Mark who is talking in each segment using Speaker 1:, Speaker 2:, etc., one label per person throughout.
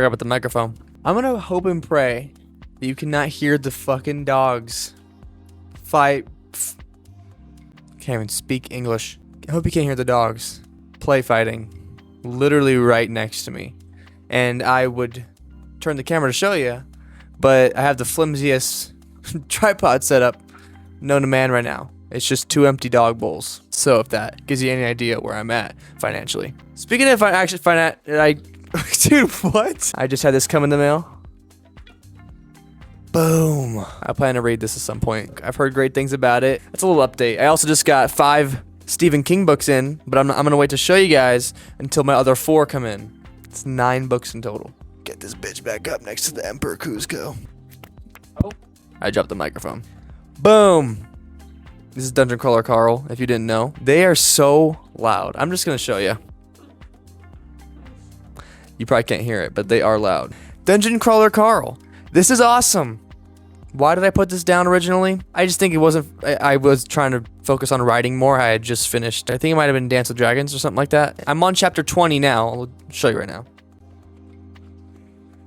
Speaker 1: forgot about the microphone. I'm gonna hope and pray that you cannot hear the fucking dogs fight. Can't even speak English. I hope you can't hear the dogs play fighting literally right next to me. And I would turn the camera to show you, but I have the flimsiest tripod setup known to man right now. It's just 2 empty dog bowls. So if that gives you any idea where I'm at financially. Speaking of dude, what? I just had this come in the mail. Boom. I plan to read this at some point. I've heard great things about it. It's a little update. I also just got 5 Stephen King books in, but I'm gonna wait to show you guys until my other 4 come in. It's 9 books in total. Get this bitch back up next to the Emperor Cusco. Oh. I dropped the microphone. Boom. This is Dungeon Crawler Carl, if you didn't know. They are so loud. I'm just gonna show you. You probably can't hear it, but they are loud. Dungeon Crawler Carl. This is awesome. Why did I put this down originally? I just think it wasn't... I was trying to focus on writing more. I had just finished... I think it might have been Dance with Dragons or something like that. I'm on chapter 20 now. I'll show you right now.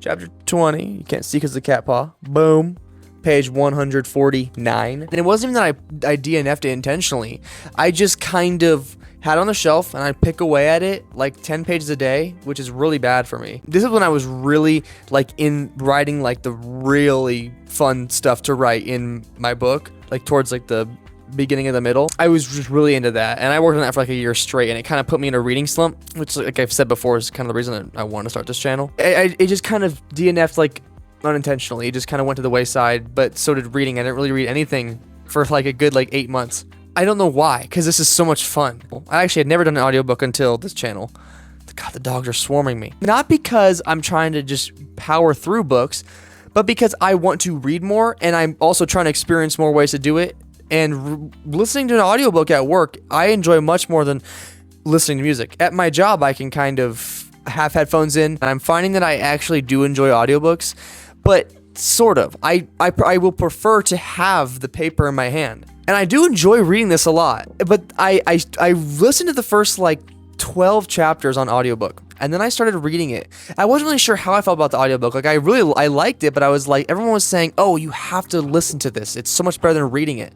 Speaker 1: Chapter 20. You can't see because of the cat paw. Boom. Page 149. And it wasn't even that I DNF'd it intentionally. I just kind of had it on the shelf and I pick away at it like 10 pages a day, which is really bad for me. This is when I was really like in writing like the really fun stuff to write in my book, like towards like the beginning of the middle. I was just really into that and I worked on that for like a year straight and it kind of put me in a reading slump, which like I've said before is kind of the reason I want to start this channel. It just kind of DNF'd like unintentionally. It just kind of went to the wayside, but so did reading. I didn't really read anything for like a good like 8 months. I don't know why, because this is so much fun. I actually had never done an audiobook until this channel. God, the dogs are swarming me. Not because I'm trying to just power through books, but because I want to read more and I'm also trying to experience more ways to do it. And listening to an audiobook at work, I enjoy much more than listening to music. At my job, I can kind of have headphones in, and I'm finding that I actually do enjoy audiobooks, but sort of. I will prefer to have the paper in my hand. And I do enjoy reading this a lot, but I listened to the first like 12 chapters on audiobook, and then I started reading it. I wasn't really sure how I felt about the audiobook. Like I liked it, but I was like, everyone was saying, oh, you have to listen to this. It's so much better than reading it.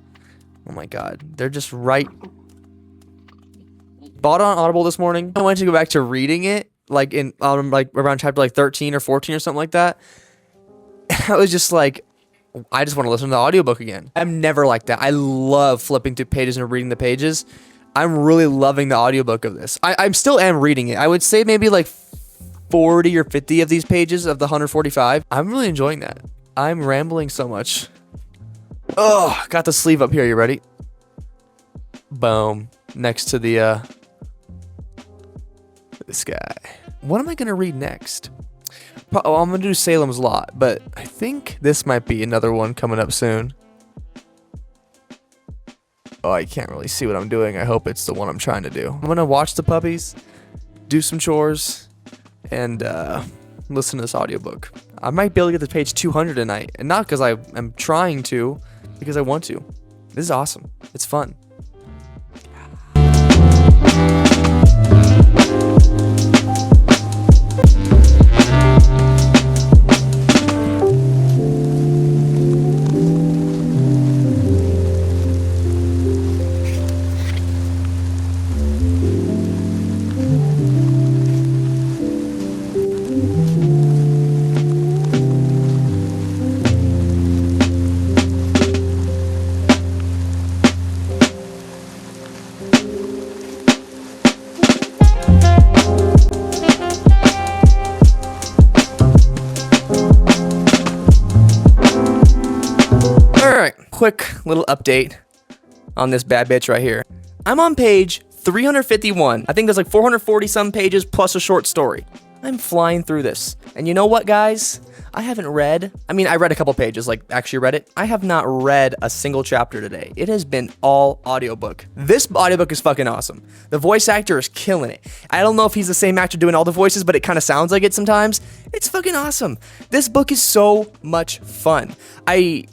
Speaker 1: Oh my God, they're just right. Bought it on Audible this morning. I went to go back to reading it, like in like around chapter like 13 or 14 or something like that. I was just like, I just want to listen to the audiobook again. I'm never like that. I love flipping through pages and reading the pages. I'm really loving the audiobook of this. I still am reading it. I would say maybe like 40 or 50 of these pages of the 145. I'm really enjoying that. I'm rambling so much. Oh, got the sleeve up here. You ready? Boom. Next to the, this guy. What am I going to read next? I'm going to do Salem's Lot, but I think this might be another one coming up soon. Oh, I can't really see what I'm doing. I hope it's the one I'm trying to do. I'm going to watch the puppies, do some chores, and listen to this audiobook. I might be able to get to page 200 tonight, and not because I'm trying to, because I want to. This is awesome. It's fun. Quick little update on this bad bitch right here. I'm on page 351. I think there's like 440 some pages plus a short story. I'm flying through this. And you know what, guys? I haven't read. I mean, I read a couple pages, like actually read it. I have not read a single chapter today. It has been all audiobook. This audiobook is fucking awesome. The voice actor is killing it. I don't know if he's the same actor doing all the voices, but it kind of sounds like it sometimes. It's fucking awesome. This book is so much fun. I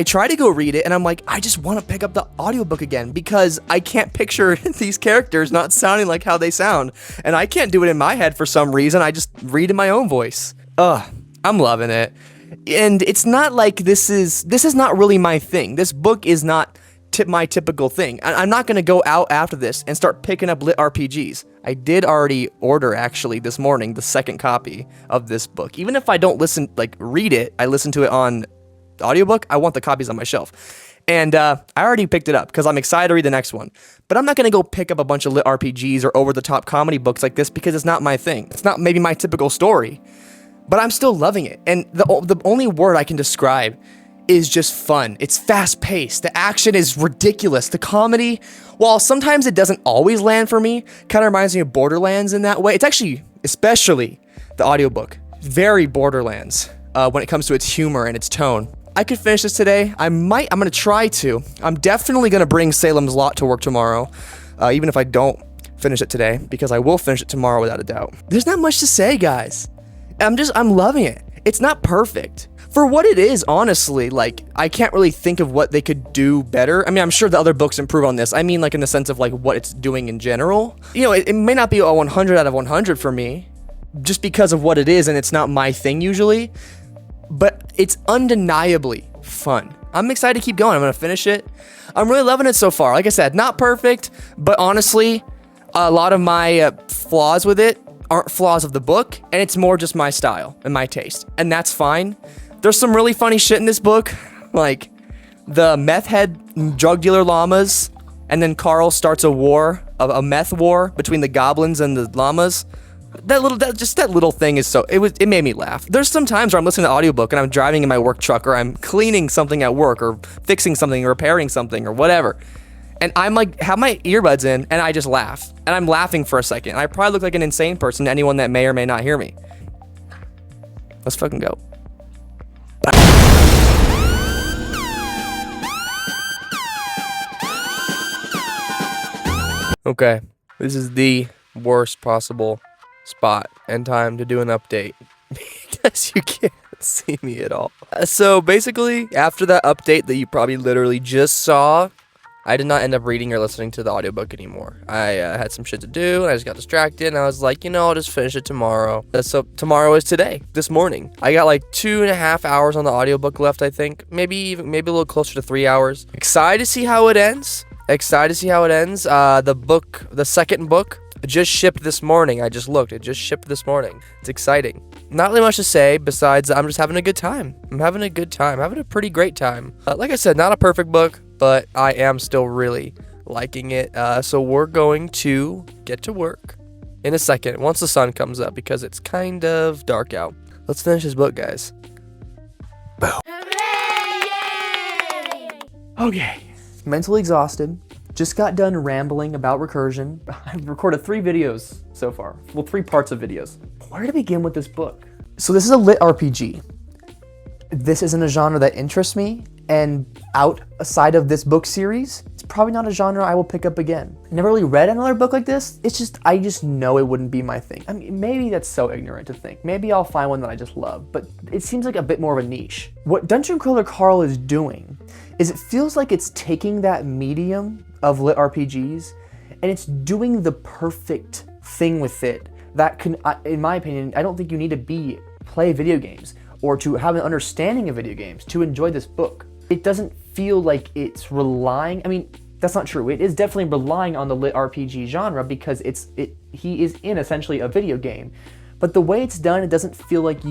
Speaker 1: try to go read it and I'm like, I just want to pick up the audiobook again because I can't picture these characters not sounding like how they sound. And I can't do it in my head for some reason. I just read in my own voice. I'm loving it. And it's not like this is not really my thing. This book is not my typical thing. I'm not going to go out after this and start picking up lit RPGs. I did already order, actually, this morning, the second copy of this book. Even if I don't read it, I listen to it on audiobook, I want the copies on my shelf. And I already picked it up because I'm excited to read the next one. But I'm not going to go pick up a bunch of lit RPGs or over-the-top comedy books like this because it's not my thing. It's not maybe my typical story. But I'm still loving it. And the only word I can describe is just fun. It's fast-paced. The action is ridiculous. The comedy, while sometimes it doesn't always land for me, kind of reminds me of Borderlands in that way. It's actually, especially the audiobook, very Borderlands when it comes to its humor and its tone. I could finish this today. I'm gonna try to. I'm definitely gonna bring Salem's Lot to work tomorrow, even if I don't finish it today, because I will finish it tomorrow without a doubt. There's not much to say, guys. I'm loving it. It's not perfect. For what it is, honestly, like, I can't really think of what they could do better. I mean, I'm sure the other books improve on this. I mean, like, in the sense of, like, what it's doing in general. You know, it may not be a 100 out of 100 for me, just because of what it is, and it's not my thing usually. But it's undeniably fun. I'm excited to keep going. I'm going to finish it. I'm really loving it so far. Like I said, not perfect, but honestly, a lot of my flaws with it aren't flaws of the book, and it's more just my style and my taste, and that's fine. There's some really funny shit in this book, like the meth head drug dealer llamas, and then Carl starts a war, a meth war between the goblins and the llamas. That little thing is it made me laugh. There's some times where I'm listening to the audiobook and I'm driving in my work truck, or I'm cleaning something at work, or fixing something, or repairing something, or whatever. And I'm like, have my earbuds in, and I just laugh. And I'm laughing for a second. I probably look like an insane person to anyone that may or may not hear me. Let's fucking go. Okay, this is the worst possible spot and time to do an update because you can't see me at all. So basically, after that update that you probably literally just saw, I did not end up reading or listening to the audiobook anymore. I had some shit to do, and I just got distracted, and I was like, I'll just finish it tomorrow. So tomorrow is today, this morning. I got like 2.5 hours on the audiobook left, I think. Maybe a little closer to 3 hours. Excited to see how it ends. The second book just shipped this morning. I just looked. It just shipped this morning. It's exciting. Not really much to say besides I'm just having a good time. I'm having a pretty great time. Like I said, not a perfect book, but I am still really liking it. So we're going to get to work in a second once the sun comes up, because it's kind of dark out. Let's finish this book, guys. Boom. Okay. Mentally exhausted. Just got done rambling about recursion. I've recorded 3 videos so far. Well, 3 parts of videos. Where to begin with this book? So this is a lit RPG. This isn't a genre that interests me, and outside of this book series, it's probably not a genre I will pick up again. Never really read another book like this. I just know it wouldn't be my thing. I mean, maybe that's so ignorant to think. Maybe I'll find one that I just love, but it seems like a bit more of a niche. What Dungeon Crawler Carl is doing is it feels like it's taking that medium of lit RPGs and it's doing the perfect thing with it that can, in my opinion, I don't think you need to play video games or to have an understanding of video games to enjoy this book. It doesn't feel like it's relying, I mean, that's not true. It is definitely relying on the lit RPG genre because he is in essentially a video game. But the way it's done, it doesn't feel like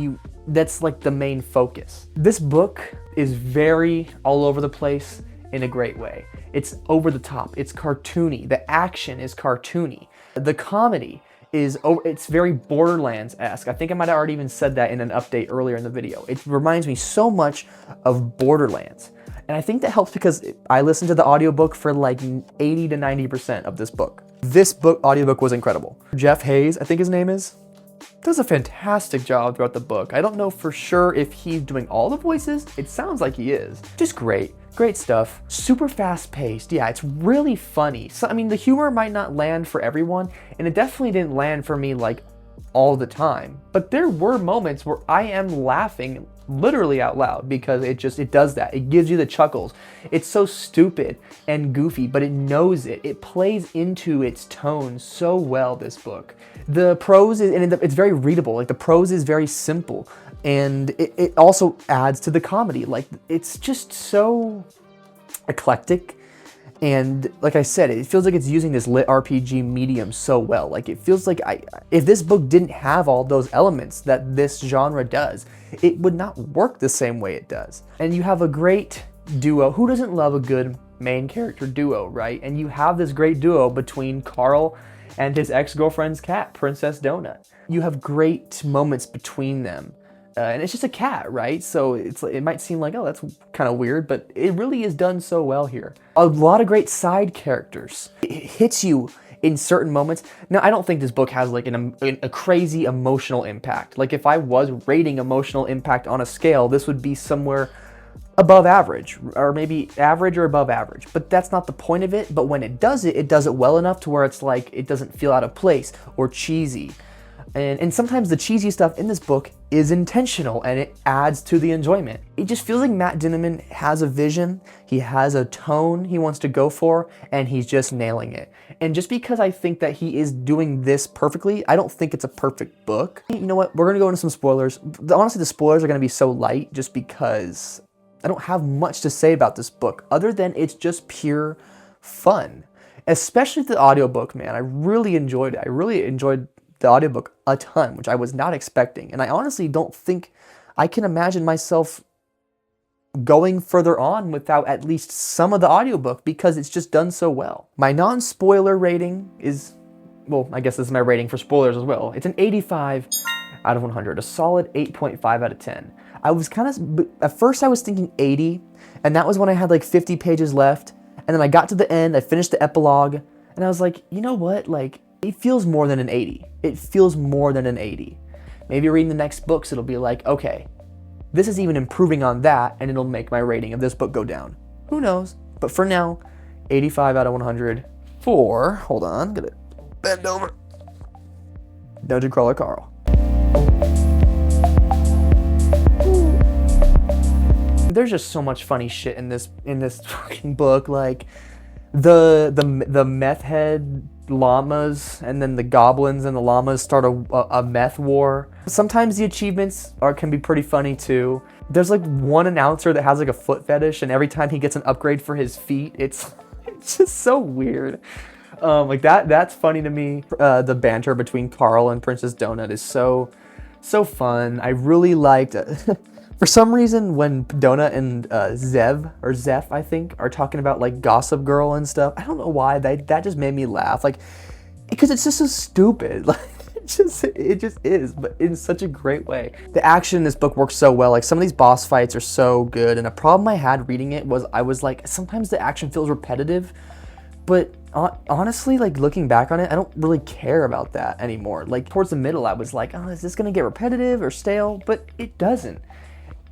Speaker 1: that's like the main focus. This book is very all over the place in a great way. It's over the top, it's cartoony, the action is cartoony. The comedy it's very Borderlands-esque. I think I might have already even said that in an update earlier in the video. It reminds me so much of Borderlands. And I think that helps because I listened to the audiobook for like 80 to 90% of this book. This audiobook was incredible. Jeff Hayes, I think his name is, does a fantastic job throughout the book. I don't know for sure if he's doing all the voices. It sounds like he is. Just great. Great stuff. Super fast paced. Yeah, it's really funny. So, I mean, the humor might not land for everyone, and it definitely didn't land for me like all the time, but there were moments where I am laughing literally out loud because it does that. It gives you the chuckles. It's so stupid and goofy, but it knows it. It plays into its tone so well, this book. The prose is, and it's very readable. Like, the prose is very simple, and it also adds to the comedy. Like, it's just so eclectic. And like I said, it feels like it's using this lit RPG medium so well. Like, it feels like if this book didn't have all those elements that this genre does, it would not work the same way it does. And you have a great duo. Who doesn't love a good main character duo, right? And you have this great duo between Carl and his ex-girlfriend's cat, Princess Donut. You have great moments between them. And it's just a cat, right? So it might seem like, oh, that's kind of weird, but it really is done so well here. A lot of great side characters. It hits you in certain moments. Now, I don't think this book has like a crazy emotional impact. Like, if I was rating emotional impact on a scale, this would be somewhere above average, or maybe average or above average. But that's not the point of it. But when it does it well enough to where it's like, it doesn't feel out of place or cheesy. And sometimes the cheesy stuff in this book is intentional, and it adds to the enjoyment. It just feels like Matt Dinniman has a vision, he has a tone he wants to go for, and he's just nailing it. And just because I think that he is doing this perfectly, I don't think it's a perfect book. You know what? We're gonna go into some spoilers. Honestly, the spoilers are gonna be so light just because I don't have much to say about this book other than it's just pure fun. Especially the audiobook, man. I really enjoyed it. I really enjoyed the audiobook a ton, which I was not expecting. And I honestly don't think I can imagine myself going further on without at least some of the audiobook because it's just done so well. My non-spoiler rating is, well, I guess this is my rating for spoilers as well. It's an 85 out of 100, a solid 8.5 out of 10. I was at first I was thinking 80, and that was when I had like 50 pages left. And then I got to the end, I finished the epilogue, and I was like, you know what? Like, it feels more than an 80. It feels more than an 80. Maybe reading the next books, it'll be like, okay, this is even improving on that, and it'll make my rating of this book go down. Who knows? But for now, 85 out of 100 for, hold on, gonna bend over, Dungeon Crawler Carl. There's just so much funny shit in this fucking book, like the meth head llamas, and then the goblins and the llamas start a meth war. Sometimes the achievements can be pretty funny too. There's like one announcer that has like a foot fetish, and every time he gets an upgrade for his feet, it's just so weird. Like that's funny to me. The banter between Carl and Princess Donut is so fun. I really liked for some reason, when Donut and Zeph, I think, are talking about like Gossip Girl and stuff, I don't know why, that just made me laugh. Like, because it's just so stupid. Like, it just is, but in such a great way. The action in this book works so well. Like, some of these boss fights are so good, and a problem I had reading it was I was like, sometimes the action feels repetitive, but honestly, like, looking back on it, I don't really care about that anymore. Like, towards the middle, I was like, oh, is this gonna get repetitive or stale? But it doesn't.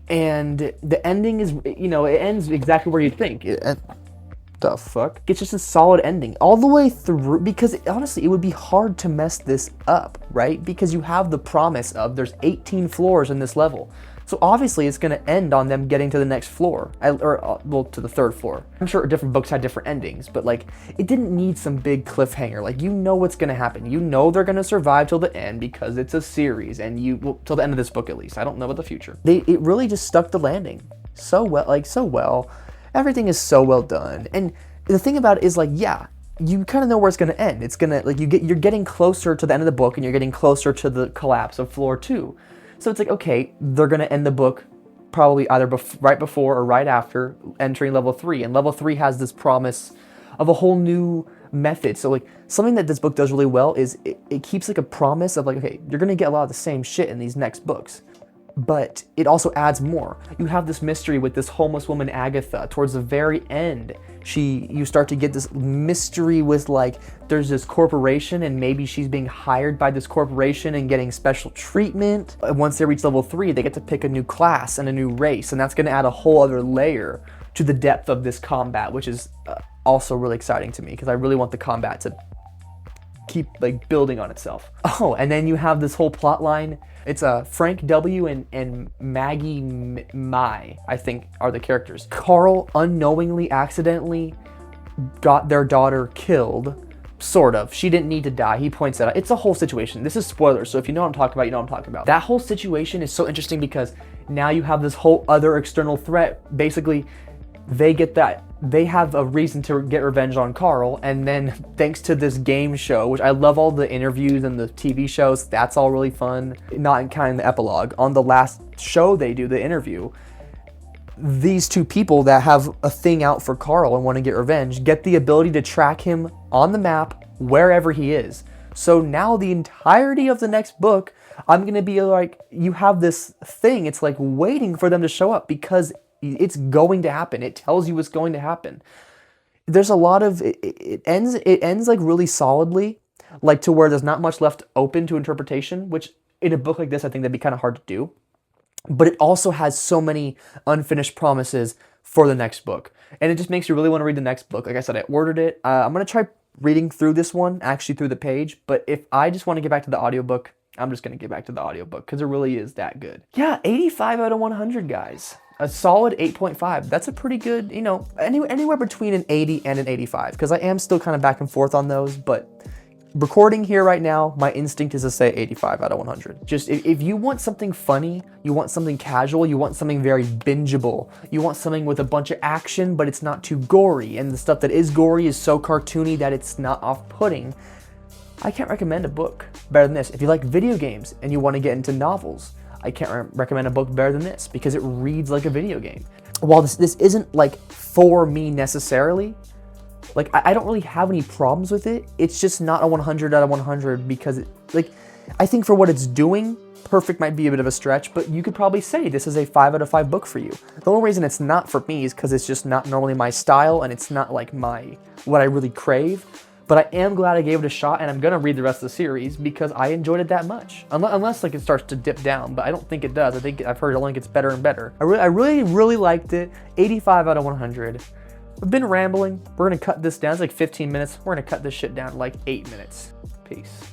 Speaker 1: And the ending is, you know, it ends exactly where you think. The fuck? It's just a solid ending all the way through, because honestly, it would be hard to mess this up, right? Because you have the promise of there's 18 floors in this level. So obviously it's going to end on them getting to the next floor, well, to the third floor. I'm sure different books had different endings, but like, it didn't need some big cliffhanger. Like, you know what's going to happen. You know they're going to survive till the end because it's a series, and well, till the end of this book at least. I don't know about the future. It really just stuck the landing so well, like so well. Everything is so well done. And the thing about it is, like, yeah, you kind of know where it's going to end. It's going to, like, you're getting closer to the end of the book, and you're getting closer to the collapse of floor 2. So it's like, okay, they're going to end the book probably either right before or right after entering level 3. And level 3 has this promise of a whole new method. So like, something that this book does really well is it keeps like a promise of like, okay, you're going to get a lot of the same shit in these next books. But it also adds more. You have this mystery with this homeless woman, Agatha. Towards the very end, you start to get this mystery with like, there's this corporation, and maybe she's being hired by this corporation and getting special treatment. Once they reach level 3, they get to pick a new class and a new race, and that's going to add a whole other layer to the depth of this combat, which is also really exciting to me, because I really want the combat to keep like building on itself. Oh, and then you have this whole plot line. It's Frank W. and Maggie Mai, I think, are the characters. Carl unknowingly, accidentally got their daughter killed. Sort of. She didn't need to die. He points that out. It's a whole situation. This is spoilers, so if you know what I'm talking about, you know what I'm talking about. That whole situation is so interesting because now you have this whole other external threat. Basically, they have a reason to get revenge on Carl, and then thanks to this game show, which I love all the interviews and the TV shows, that's all really fun. Not counting the epilogue. On the last show they do, the interview, these two people that have a thing out for Carl and want to get revenge get the ability to track him on the map wherever he is. So now the entirety of the next book, I'm going to be like, you have this thing, it's like waiting for them to show up because it's going to happen. It tells you what's going to happen. There's a lot of, it ends like really solidly, like to where there's not much left open to interpretation, which in a book like this, I think that'd be kind of hard to do. But it also has so many unfinished promises for the next book. And it just makes you really want to read the next book. Like I said, I ordered it. I'm going to try reading through this one, actually through the page. But if I just want to get back to the audiobook, I'm just going to get back to the audiobook because it really is that good. Yeah, 85 out of 100, guys. A solid 8.5. That's a pretty good, you know, anywhere between an 80 and an 85. Because I am still kind of back and forth on those. But recording here right now, my instinct is to say 85 out of 100. Just if you want something funny, you want something casual, you want something very bingeable, you want something with a bunch of action, but it's not too gory, and the stuff that is gory is so cartoony that it's not off-putting, I can't recommend a book better than this. If you like video games and you want to get into novels, I can't recommend a book better than this because it reads like a video game. While this isn't like for me necessarily, like, I don't really have any problems with it. It's just not a 100 out of 100 because, I think for what it's doing, perfect might be a bit of a stretch, but you could probably say this is a 5 out of 5 book for you. The only reason it's not for me is because it's just not normally my style and it's not like what I really crave. But I am glad I gave it a shot, and I'm going to read the rest of the series because I enjoyed it that much. Unless like it starts to dip down, but I don't think it does. I think I've heard it only gets better and better. I really liked it. 85 out of 100. I've been rambling. We're going to cut this down. It's like 15 minutes. We're going to cut this shit down to like 8 minutes. Peace.